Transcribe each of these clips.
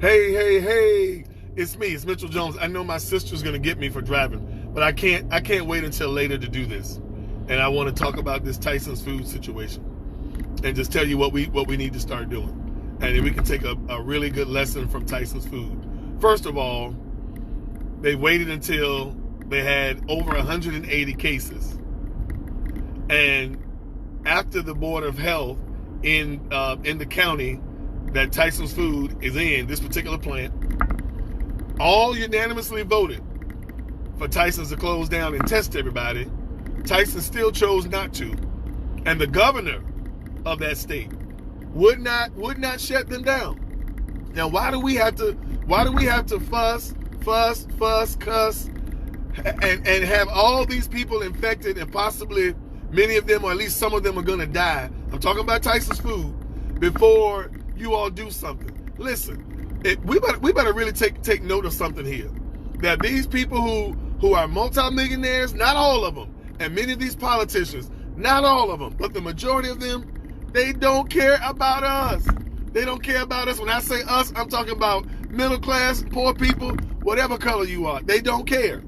Hey, it's me, it's Mitchell Jones. I know my sister's gonna get me for driving, but I can't wait until later to do this. And I want to talk about this Tyson's food situation and just tell you what we need to start doing. And then we can take a really good lesson from Tyson's food. First of all, they waited until they had over 180 cases. And after the Board of Health in the county that Tyson's food is in, this particular plant, all unanimously voted for Tyson's to close down and test everybody, Tyson still chose not to. And the governor of that state would not shut them down. Now, why do we have to fuss, cuss, and have all these people infected, and possibly many of them, or at least some of them, are going to die? I'm talking about Tyson's food. Before you all do something, listen. We better really take note of something here. That these people who are multimillionaires, not all of them, and many of these politicians, not all of them, but the majority of them, they don't care about us. They don't care about us. When I say us, I'm talking about middle class, poor people, whatever color you are. They don't care.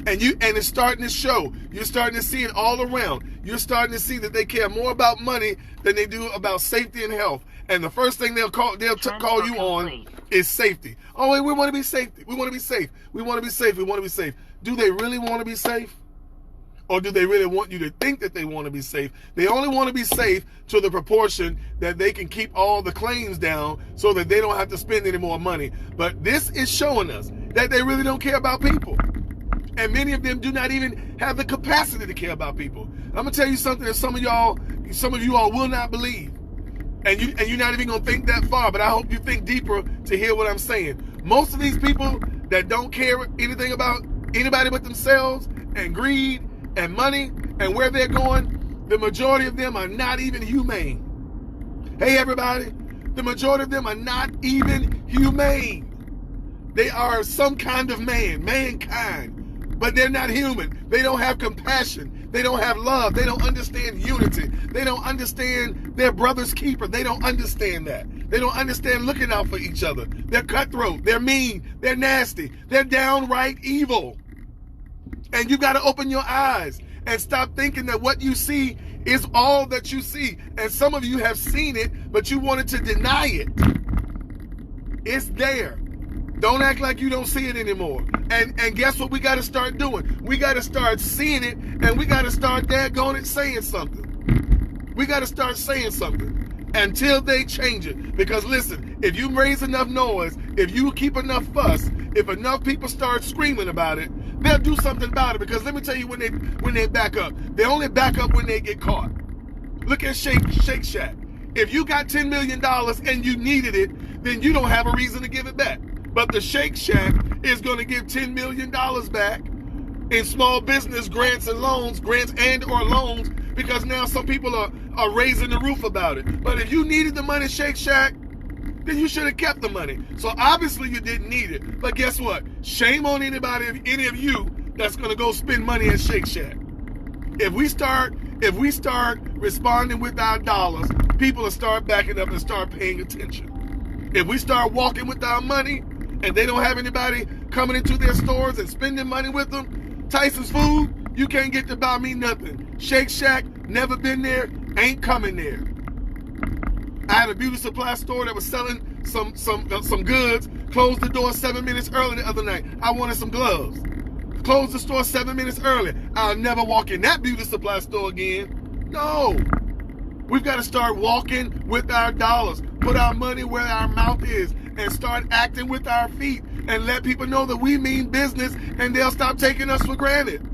And it's starting to show. You're starting to see it all around. You're starting to see that they care more about money than they do about safety and health. And the first thing they'll call you on is safety. Oh, we want to be safe. We want to be safe. We want to be safe. We want to be safe. Do they really want to be safe? Or do they really want you to think that they want to be safe? They only want to be safe to the proportion that they can keep all the claims down so that they don't have to spend any more money. But this is showing us that they really don't care about people. And many of them do not even have the capacity to care about people. I'm going to tell you something that some of you all will not believe. And you're not even going to think that far, but I hope you think deeper to hear what I'm saying. Most of these people that don't care anything about anybody but themselves and greed and money and where they're going, the majority of them are not even humane. Hey, everybody, the majority of them are not even humane. They are some kind of mankind, but they're not human. They don't have compassion. They don't have love. They don't understand unity. They don't understand their brother's keeper. They don't understand that. They don't understand looking out for each other. They're cutthroat. They're mean. They're nasty. They're downright evil. And you got to open your eyes and stop thinking that what you see is all that you see. And some of you have seen it, but you wanted to deny it. It's there. Don't act like you don't see it anymore. And guess what we got to start doing? We got to start seeing it, and we got to start daggone it saying something. We got to start saying something until they change it. Because listen, if you raise enough noise, if you keep enough fuss, if enough people start screaming about it, they'll do something about it. Because let me tell you, when they back up, they only back up when they get caught. Look at Shake Shack. If you got $10 million and you needed it, then you don't have a reason to give it back. But the Shake Shack is going to give $10 million back in small business grants and or loans, because now some people are raising the roof about it. But if you needed the money, Shake Shack, then you should have kept the money. So obviously you didn't need it. But guess what? Shame on any of you that's going to go spend money at Shake Shack. If we start responding with our dollars, people will start backing up and start paying attention. If we start walking with our money, and they don't have anybody coming into their stores and spending money with them, Tyson's food, you can't get to buy me nothing. Shake Shack, never been there, ain't coming there. I had a beauty supply store that was selling some goods, closed the door 7 minutes early the other night. I wanted some gloves. Closed the store 7 minutes early. I'll never walk in that beauty supply store again. No. We've got to start walking with our dollars, put our money where our mouth is, and start acting with our feet, and let people know that we mean business, and they'll stop taking us for granted.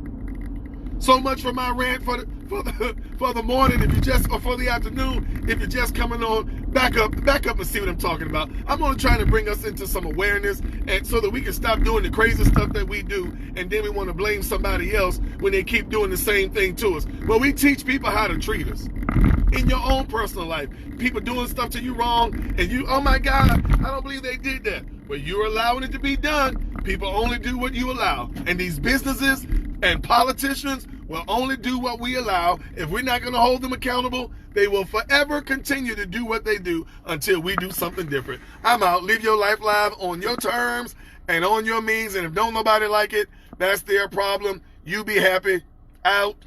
So much for my rant for the morning, or for the afternoon, if you're just coming on. Back up and see what I'm talking about. I'm only trying to bring us into some awareness, and so that we can stop doing the crazy stuff that we do, and then we want to blame somebody else when they keep doing the same thing to us. Well, we teach people how to treat us. In your own personal life, people doing stuff to you wrong, and you, oh my God, I don't believe they did that. Well, you're allowing it to be done. People only do what you allow. And these businesses and politicians will only do what we allow. If we're not going to hold them accountable, They will forever continue to do what they do until we do something different. I'm out. Live your life live on your terms and on your means. And if don't nobody like it, that's their problem. You be happy. Out.